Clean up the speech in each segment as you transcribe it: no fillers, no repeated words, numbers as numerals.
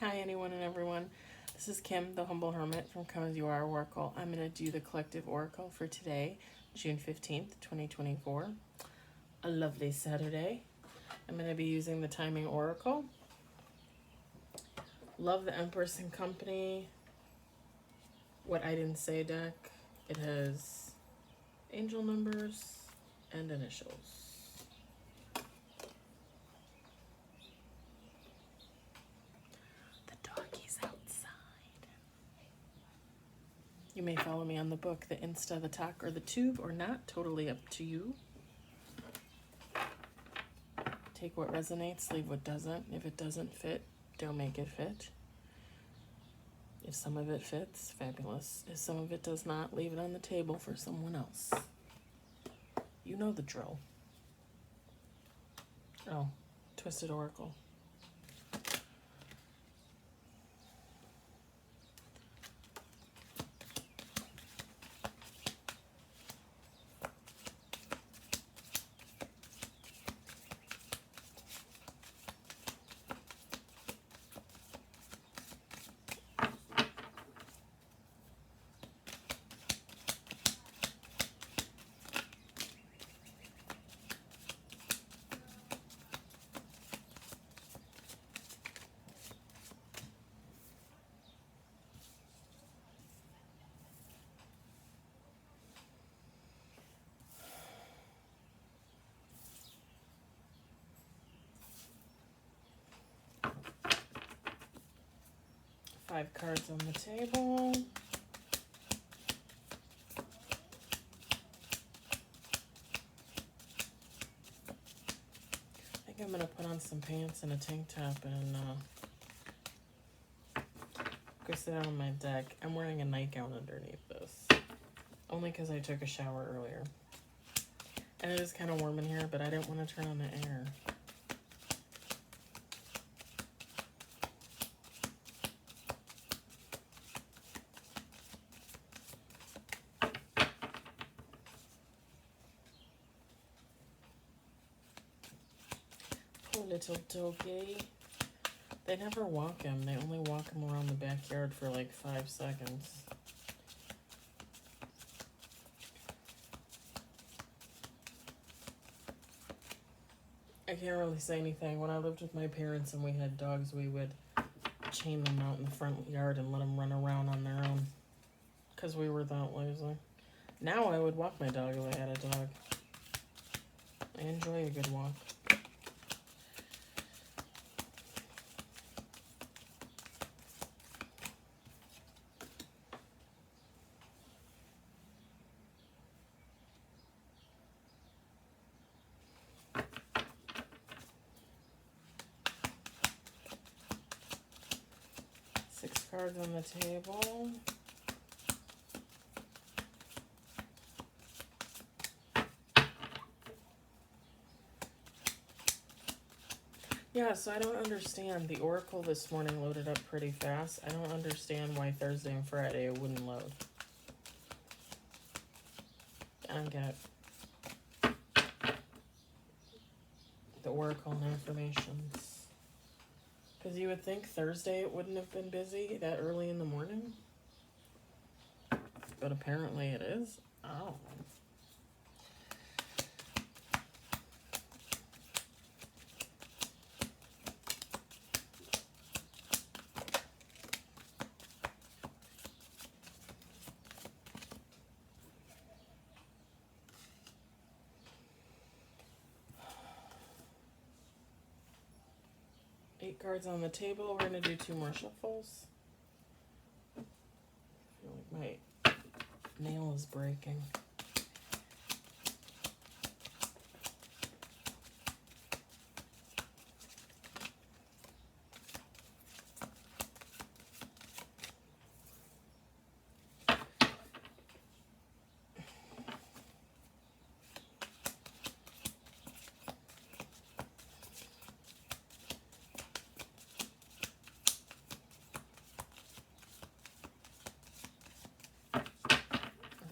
Hi, anyone and everyone. This is Kim, the Humble Hermit from Come As You Are Oracle. I'm going to do the collective oracle for today, June 15th, 2024. A lovely Saturday. I'm going to be using the Timing Oracle. Love the Empress and Company. What I Didn't Say deck. It has angel numbers and initials. You may follow me on the book, the Insta, the Talk, or the Tube, or not. Totally up to you. Take what resonates, leave what doesn't. If it doesn't fit, don't make it fit. If some of it fits, fabulous. If some of it does not, leave it on the table for someone else. You know the drill. Oh, Twisted Oracle. Five cards on the table. I think I'm going to put on some pants and a tank top and go sit down on my deck. I'm wearing a nightgown underneath this. Only because I took a shower earlier. And it is kind of warm in here, but I didn't want to turn on the air. Poor little doggy. They never walk him. They only walk him around the backyard for like 5 seconds. I can't really say anything. When I lived with my parents and we had dogs, we would chain them out in the front yard and let them run around on their own. Because we were that lazy. Now I would walk my dog if I had a dog. I enjoy a good walk. Six cards on the table. Yeah, so I don't understand. The Oracle this morning loaded up pretty fast. I don't understand why Thursday and Friday it wouldn't load. I don't get the Oracle and affirmations. Because you would think Thursday it wouldn't have been busy that early in the morning. But apparently it is. Oh. 8 cards on the table. We're going to do 2 more shuffles. I feel like my nail is breaking.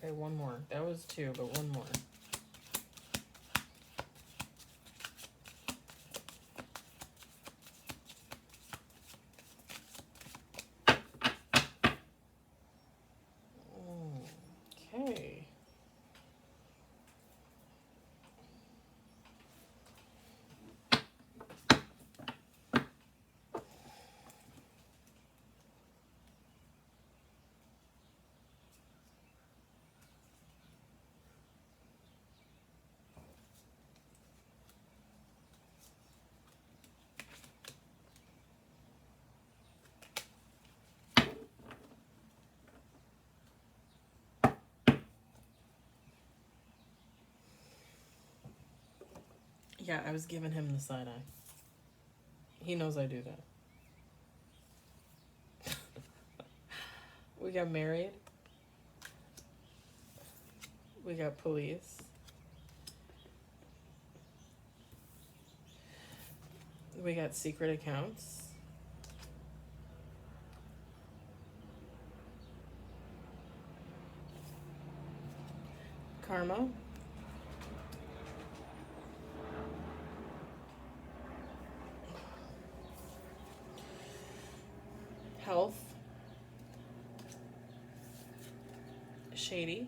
Okay, one more. That was 2, but one more. Yeah, I was giving him the side eye. He knows I do that. We got married. We got police. We got secret accounts. Karma. Health. Shady.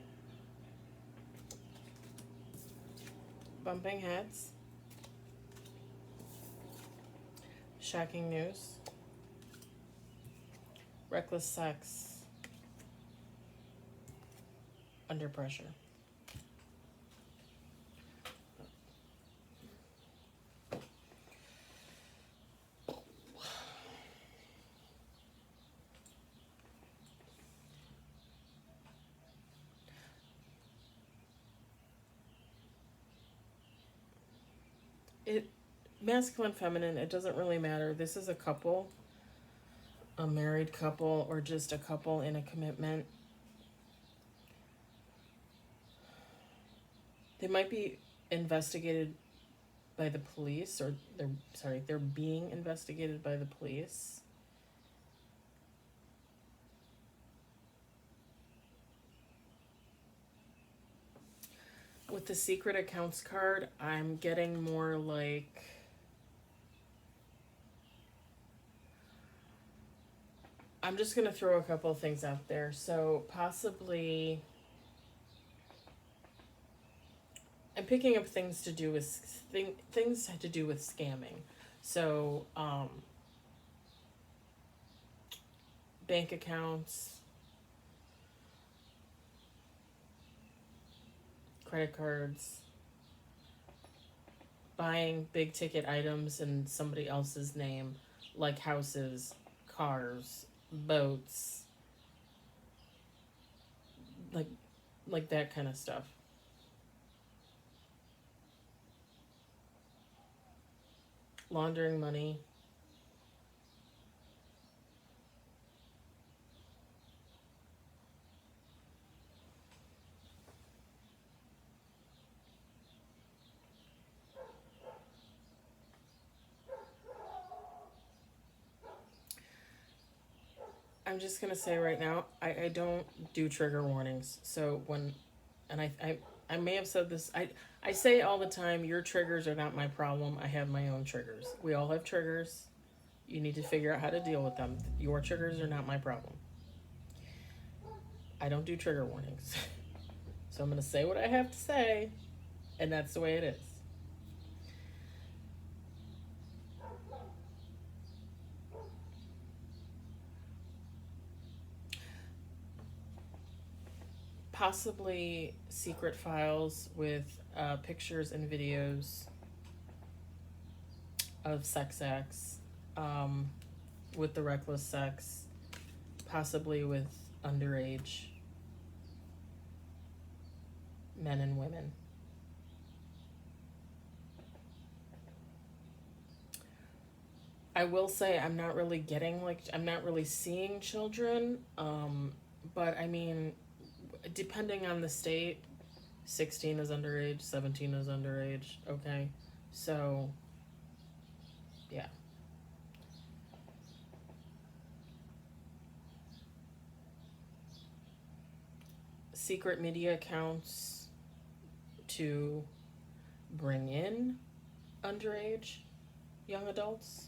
Bumping heads. Shocking news. Reckless sex. Under pressure. It masculine, feminine, it doesn't really matter. This is a couple, a married couple, or just a couple in a commitment. They might be investigated by the police, or they're being investigated by the police. With the secret accounts card, I'm getting more like I'm just going to throw a couple of things out there. So possibly I'm picking up things to do with things to do with scamming. So bank accounts, credit cards, buying big ticket items in somebody else's name, like houses, cars, boats, like that kind of stuff. Laundering money. I'm just gonna say right now, I don't do trigger warnings. So I may have said this. I say all the time, your triggers are not my problem. I have my own triggers. We all have triggers. You need to figure out how to deal with them. Your triggers are not my problem. I don't do trigger warnings. So I'm gonna say what I have to say, and that's the way it is. Possibly secret files with pictures and videos of sex acts, with the reckless sex, possibly with underage men and women. I will say I'm not really seeing children, but I mean, depending on the state, 16 is underage, 17 is underage, okay? So, yeah. Secret media accounts to bring in underage young adults.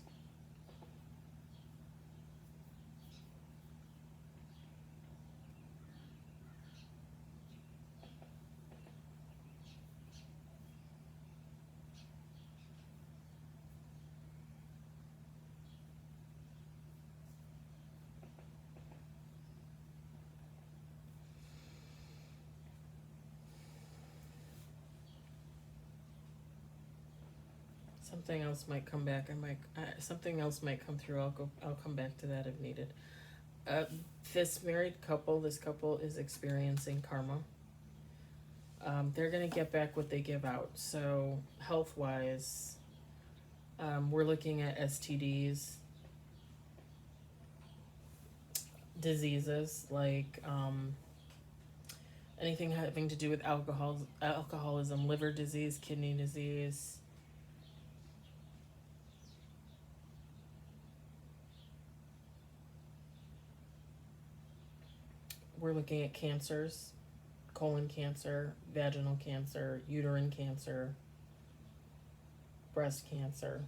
Something else might come back. Something else might come through. I'll come back to that if needed. This couple is experiencing karma. They're going to get back what they give out. So, health wise, we're looking at STDs, diseases like anything having to do with alcoholism, liver disease, kidney disease. We're looking at cancers, colon cancer, vaginal cancer, uterine cancer, breast cancer.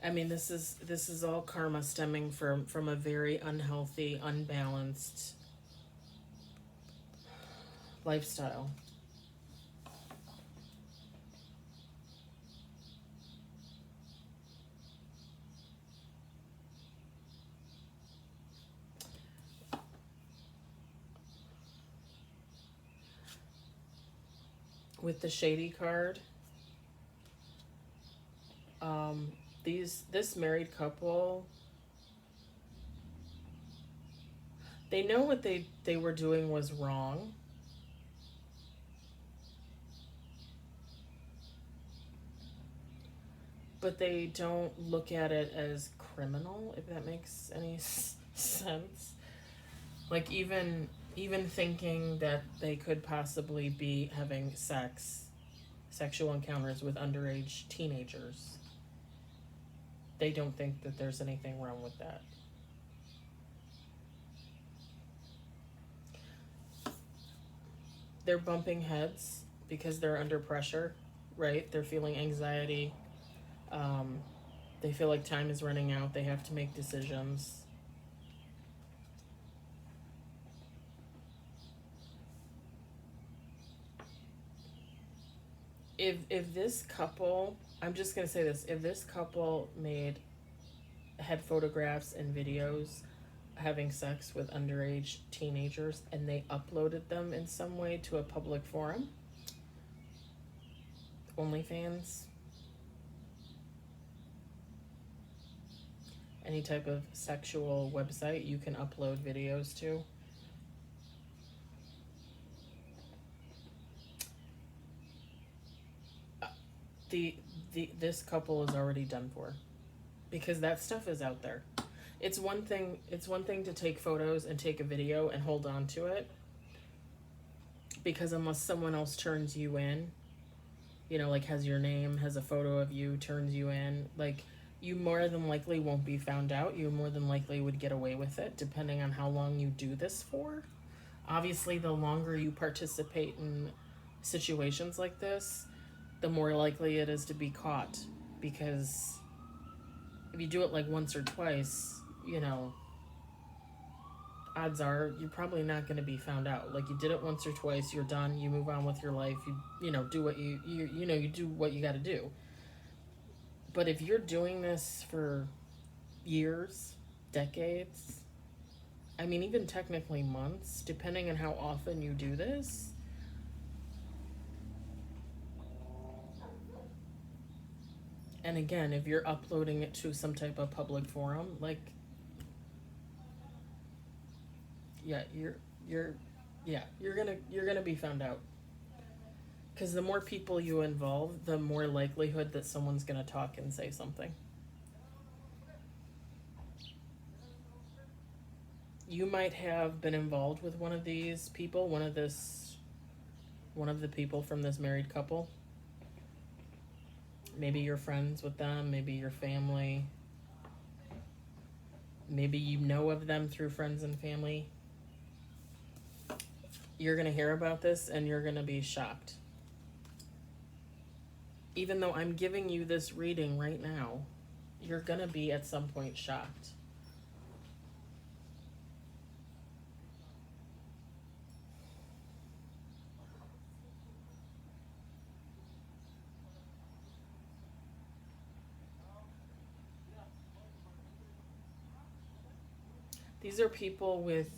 I mean, this is all karma stemming from a very unhealthy, unbalanced lifestyle. With the shady card, this married couple, they know what they were doing was wrong. But they don't look at it as criminal, if that makes any sense. Like even thinking that they could possibly be having sexual encounters with underage teenagers. They don't think that there's anything wrong with that. They're bumping heads because they're under pressure, right? They're feeling anxiety. They feel like time is running out. They have to make decisions. If this couple, I'm just gonna say this, if this couple had photographs and videos having sex with underage teenagers and they uploaded them in some way to a public forum, OnlyFans, any type of sexual website you can upload videos to, this couple is already done for, because that stuff is out there. It's one thing to take photos and take a video and hold on to it, because unless someone else turns you in, like has your name, has a photo of you, turns you in, like, you more than likely won't be found out. You more than likely would get away with it, depending on how long you do this for. Obviously, the longer you participate in situations like this, the more likely it is to be caught, because if you do it like once or twice, odds are you're probably not going to be found out. Like, you did it once or twice, you're done, you move on with your life, you do what you do what you got to do. But if you're doing this for years, decades, I mean, even technically months, depending on how often you do this, and again, if you're uploading it to some type of public forum, like, yeah, you're gonna be found out. Because the more people you involve, the more likelihood that someone's gonna talk and say something. You might have been involved with one of these people, one of the people from this married couple. Maybe you're friends with them, maybe your family. Maybe you know of them through friends and family. You're going to hear about this and you're going to be shocked. Even though I'm giving you this reading right now, you're going to be at some point shocked. These are people with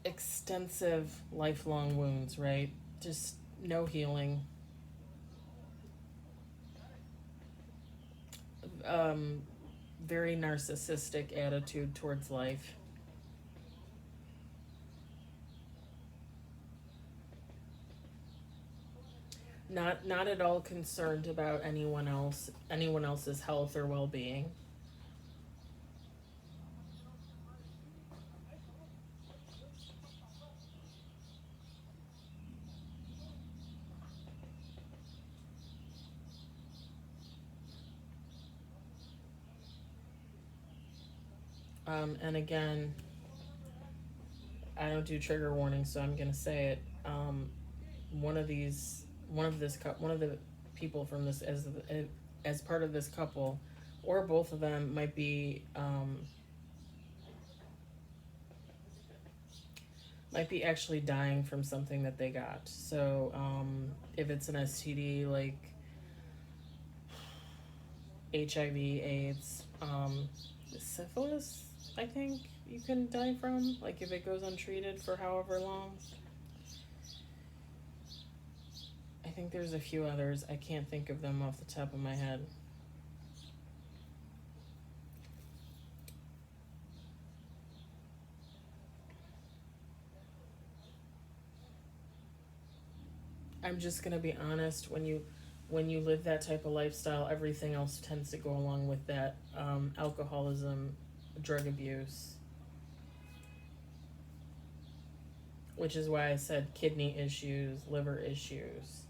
extensive lifelong wounds, right? Just no healing. very narcissistic attitude towards life. Not at all concerned about anyone else's health or well-being. And again, I don't do trigger warnings, so I'm gonna say it. One of these, one of the people from this as part of this couple, or both of them might be actually dying from something that they got. So if it's an STD like HIV, AIDS, syphilis, I think you can die from, like if it goes untreated for however long. I think there's a few others. I can't think of them off the top of my head. I'm just gonna be honest. When you live that type of lifestyle, everything else tends to go along with that. Alcoholism, drug abuse, which is why I said kidney issues, liver issues.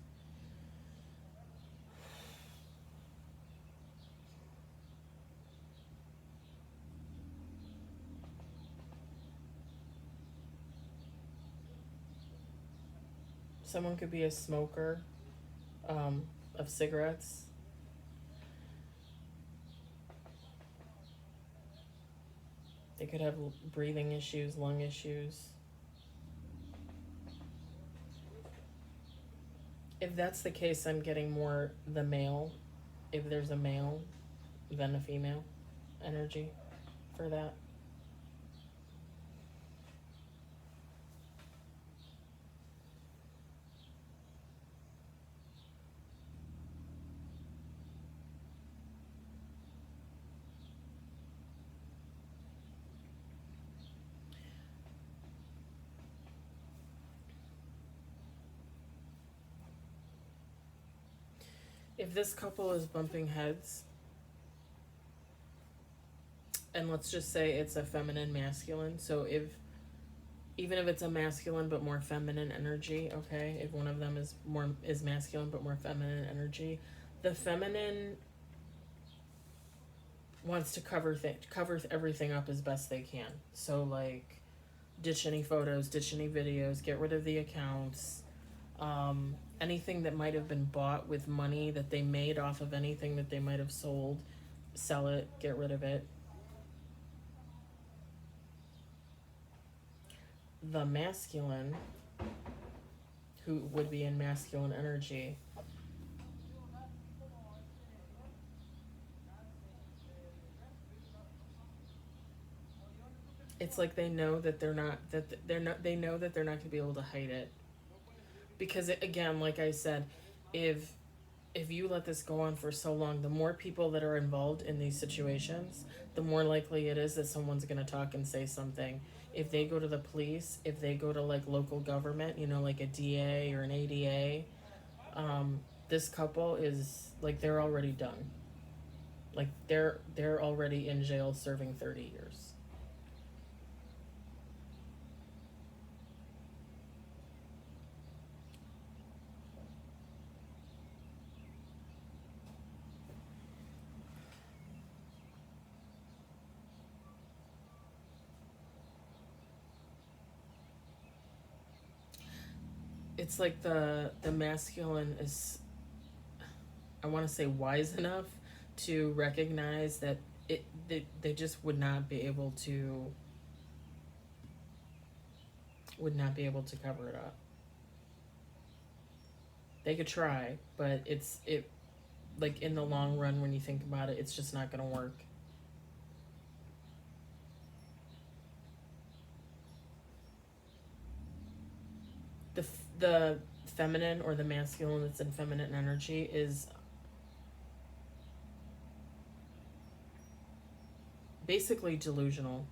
Someone could be a smoker of cigarettes. They could have breathing issues, lung issues. If that's the case, I'm getting more the male, if there's a male, than a female energy for that. If this couple is bumping heads, and let's just say it's a feminine masculine, so even if it's a masculine but more feminine energy, okay, if one of them is masculine but more feminine energy, the feminine wants to cover everything up as best they can. So like ditch any photos, ditch any videos, get rid of the accounts. Anything that might have been bought with money that they made off of anything that they might have sold, sell it, get rid of it. The masculine, who would be in masculine energy, it's like they know that they know that they're not going to be able to hide it, because again, like I said, if you let this go on for so long, the more people that are involved in these situations, the more likely it is that someone's going to talk and say something. If they go to the police, if they go to like local government, like a DA or an ADA, this couple is like, they're already done. Like they're already in jail serving 30 years. It's like the masculine is, I want to say, wise enough to recognize that they just would not be able to cover it up. They could try, but it like in the long run, when you think about it, it's just not going to work. The feminine or the masculine that's in feminine energy is basically delusional.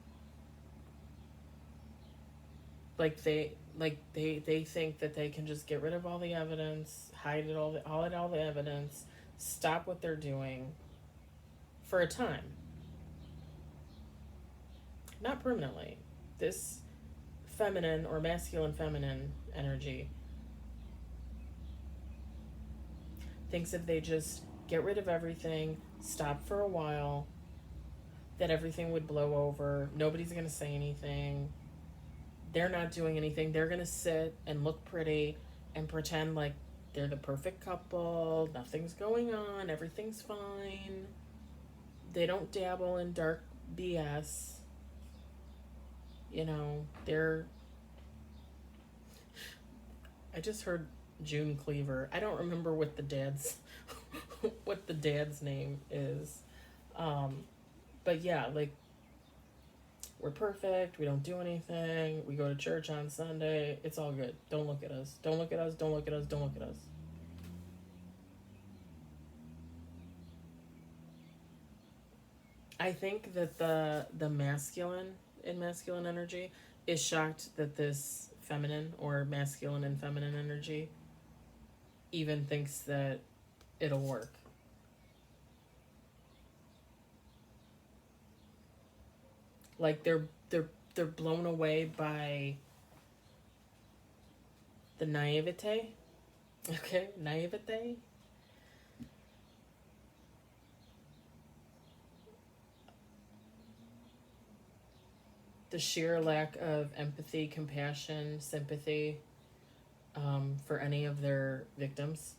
They think that they can just get rid of all the evidence, hide it all the evidence, stop what they're doing for a time. Not permanently. This feminine or masculine feminine energy thinks if they just get rid of everything, stop for a while, that everything would blow over. Nobody's going to say anything. They're not doing anything. They're going to sit and look pretty and pretend like they're the perfect couple. Nothing's going on. Everything's fine. They don't dabble in dark BS. You know, I just heard June Cleaver. I don't remember what the dad's name is. But yeah, like, we're perfect. We don't do anything. We go to church on Sunday. It's all good. Don't look at us. Don't look at us. Don't look at us. Don't look at us. I think that the masculine in masculine energy is shocked that this feminine or masculine and feminine energy even thinks that it'll work. Like they're blown away by the naivete. Okay, naivete. The sheer lack of empathy, compassion, sympathy for any of their victims.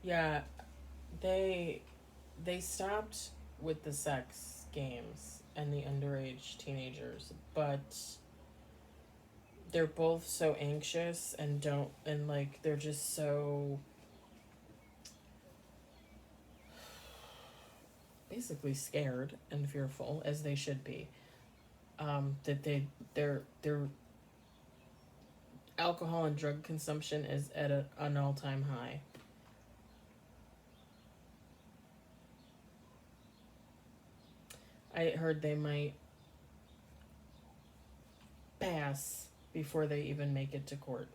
Yeah, they stopped with the sex games and the underage teenagers, but they're both so anxious and like they're just so basically scared and fearful, as they should be, that their alcohol and drug consumption is at an all-time high. I heard they might pass before they even make it to court.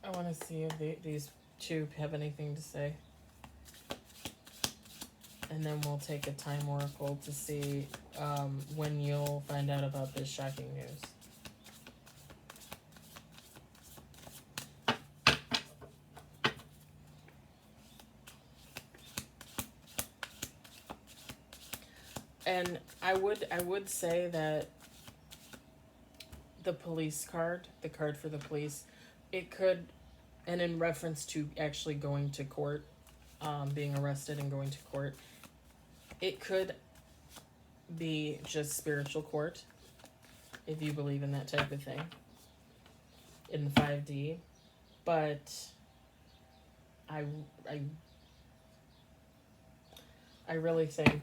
I want to see if these two have anything to say. And then we'll take a time oracle to see when you'll find out about this shocking news. And I would say that the police card, the card for the police, it could, and in reference to actually going to court, being arrested and going to court, it could be just spiritual court, if you believe in that type of thing, in the 5D. But I really think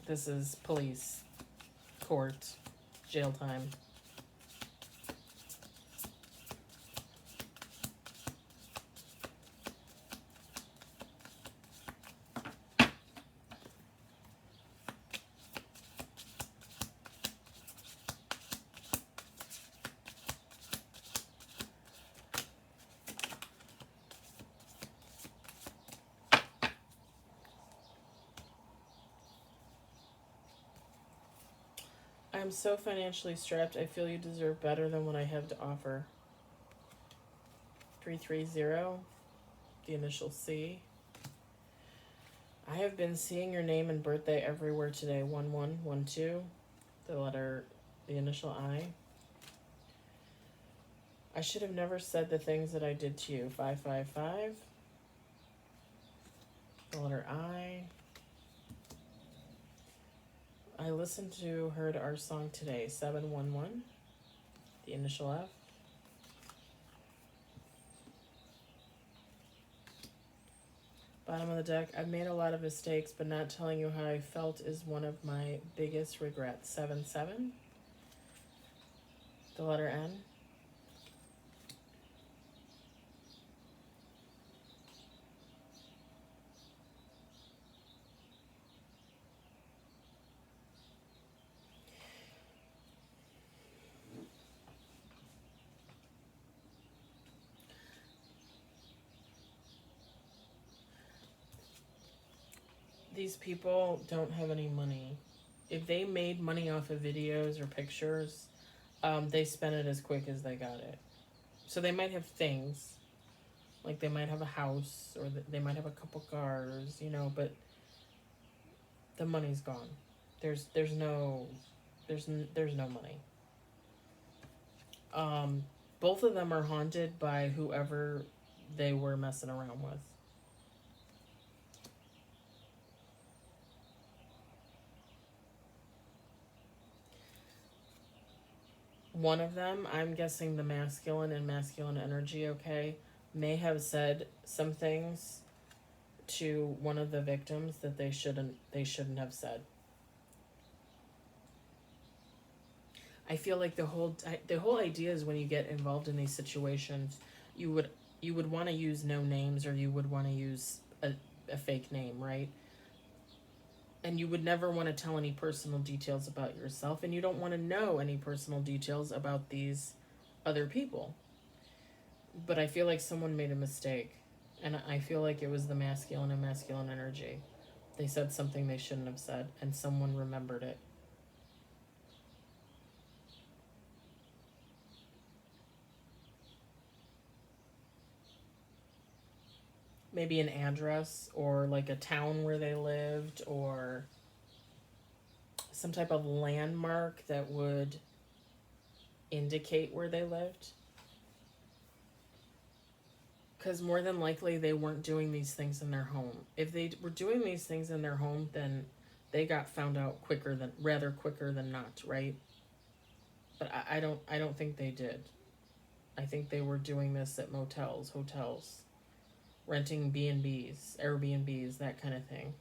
this is police, court, jail time. I'm so financially strapped. I feel you deserve better than what I have to offer. 330, the initial C. I have been seeing your name and birthday everywhere today. 1112, the initial I. I should have never said the things that I did to you. 555, the letter I. I listened to, heard our song today. 711, the initial F. Bottom of the deck, I've made a lot of mistakes, but not telling you how I felt is one of my biggest regrets. 77, the letter N. These people don't have any money. If they made money off of videos or pictures, they spent it as quick as they got it. So they might have things, like they might have a house, or they might have a couple cars, you know, but the money's gone. There's no money. Both of them are haunted by whoever they were messing around with. One of them, I'm guessing the masculine and masculine energy, okay, may have said some things to one of the victims that they shouldn't have said. I feel like the whole idea is when you get involved in these situations, you would want to use no names, or you would want to use a fake name, right? And you would never want to tell any personal details about yourself, and you don't want to know any personal details about these other people. But I feel like someone made a mistake, and I feel like it was the masculine and masculine energy. They said something they shouldn't have said, and someone remembered it. Maybe an address, or like a town where they lived, or some type of landmark that would indicate where they lived. Because more than likely they weren't doing these things in their home. If they were doing these things in their home, then they got found out rather quicker than not, right? But I don't think they did. I think they were doing this at motels, hotels, renting B&Bs, Airbnbs, that kind of thing.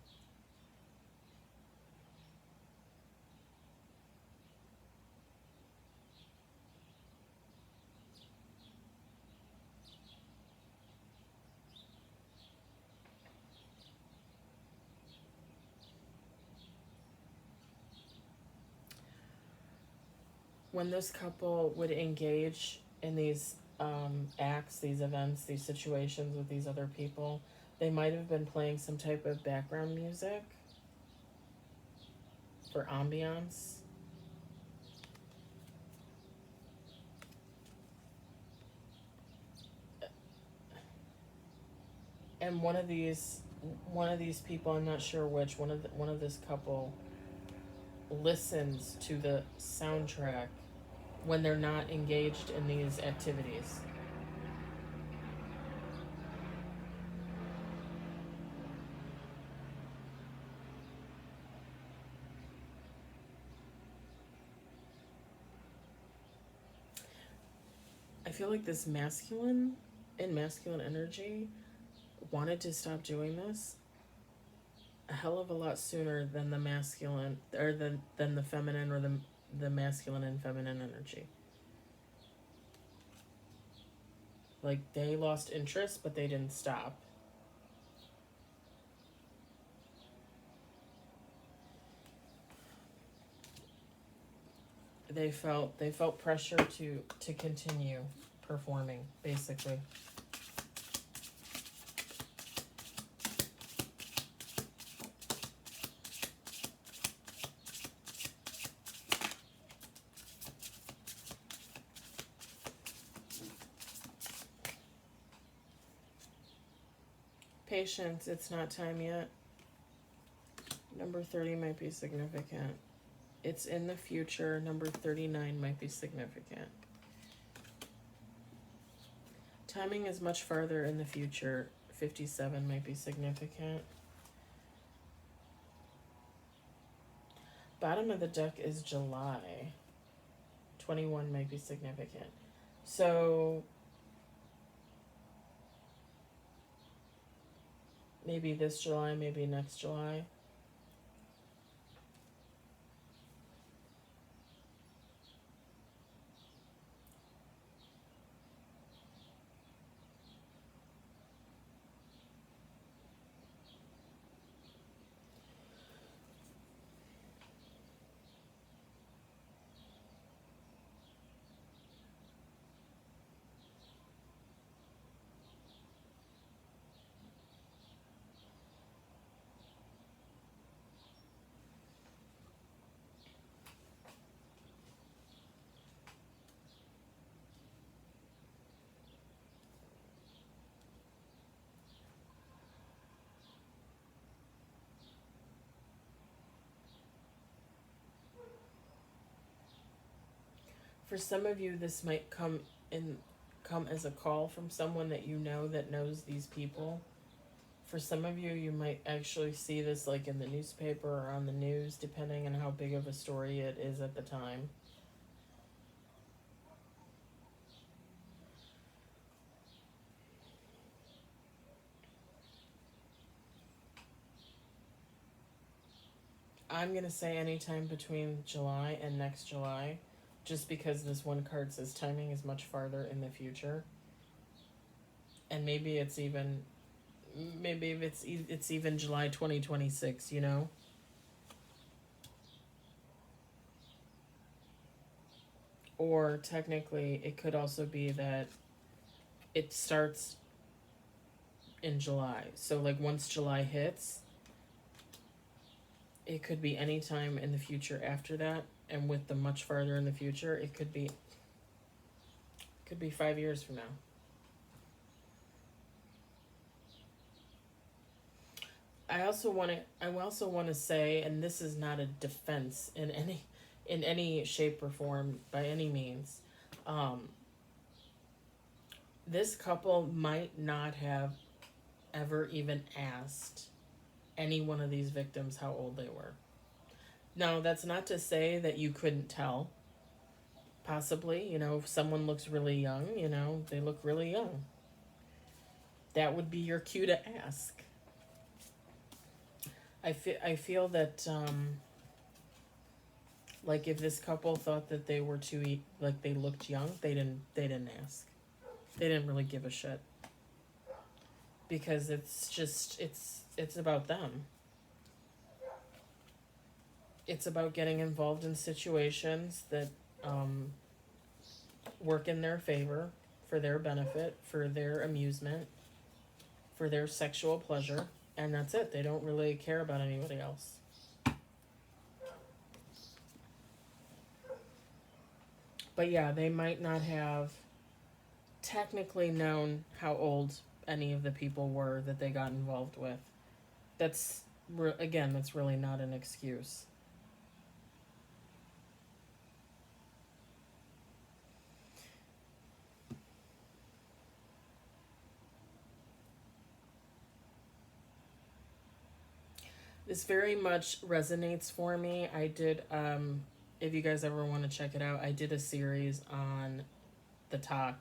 When this couple would engage in these acts, these events, these situations with these other people, they might have been playing some type of background music for ambiance. And one of these people, I'm not sure which, one of this couple listens to the soundtrack when they're not engaged in these activities. I feel like this masculine and masculine energy wanted to stop doing this a hell of a lot sooner than the masculine, or than the feminine, or the masculine and feminine energy. Like, they lost interest, but they didn't stop. They felt pressure to continue performing, basically. patience. It's not time yet. Number 30 might be significant. It's in the future. Number 39 might be significant. Timing is much farther in the future. 57 might be significant. Bottom of the deck is July. 21 might be significant. So maybe this July, maybe next July. For some of you, this might come as a call from someone that you know that knows these people. For some of you, you might actually see this like in the newspaper or on the news, depending on how big of a story it is at the time. I'm going to say anytime between July and next July, just because this one card says timing is much farther in the future. And maybe it's even it's even July 2026, you know? Or technically, it could also be that it starts in July. So, like, once July hits, it could be any time in the future after that. And with the much farther in the future, it could be 5 years from now. I also want to say, and this is not a defense in any shape or form by any means. This couple might not have ever even asked any one of these victims how old they were. Now, that's not to say that you couldn't tell. Possibly, you know, if someone looks really young, you know, they look really young. That would be your cue to ask. I feel that, like, if this couple thought that they were like they looked young, they didn't ask. They didn't really give a shit. Because it's about them. It's about getting involved in situations that work in their favor, for their benefit, for their amusement, for their sexual pleasure, and that's it. They don't really care about anybody else. But yeah, they might not have technically known how old any of the people were that they got involved with. That's really not an excuse. This very much resonates for me. I did, if you guys ever want to check it out, I did a series on the talk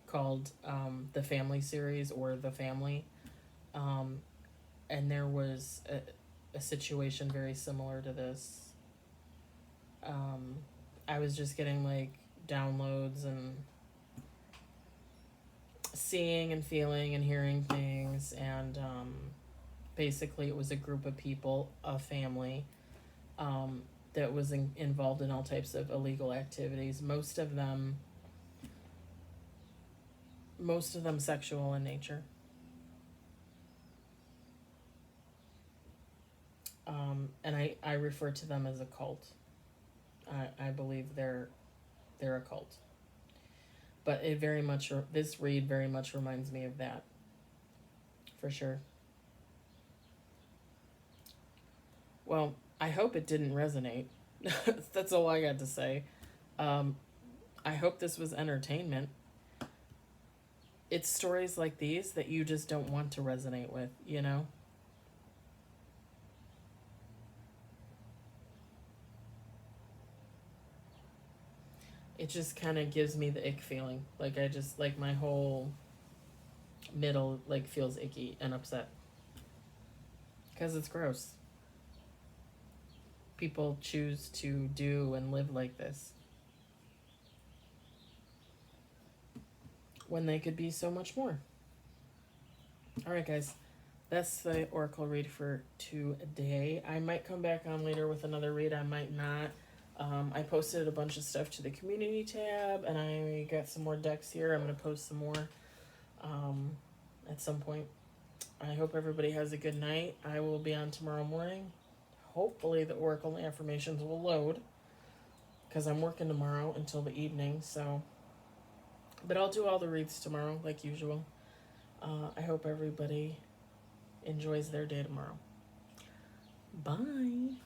called The Family Series, or The Family. And there was a situation very similar to this. I was just getting like downloads and seeing and feeling and hearing things, and basically it was a group of people, a family, that was involved in all types of illegal activities, most of them sexual in nature. And I refer to them as a cult. I believe they're a cult. But this read very much reminds me of that, for sure. Well, I hope it didn't resonate. That's all I got to say. Um, I hope this was entertainment. It's stories like these that you just don't want to resonate with, you know? It just kind of gives me the ick feeling. Like, I just, like, my whole middle, like, feels icky and upset. Because it's gross. People choose to do and live like this when they could be so much more. All right, guys. That's the Oracle read for today. I might come back on later with another read. I might not. I posted a bunch of stuff to the community tab, and I got some more decks here. I'm going to post some more at some point. I hope everybody has a good night. I will be on tomorrow morning. Hopefully the Oracle affirmations will load, because I'm working tomorrow until the evening. So, but I'll do all the reads tomorrow like usual. I hope everybody enjoys their day tomorrow. Bye.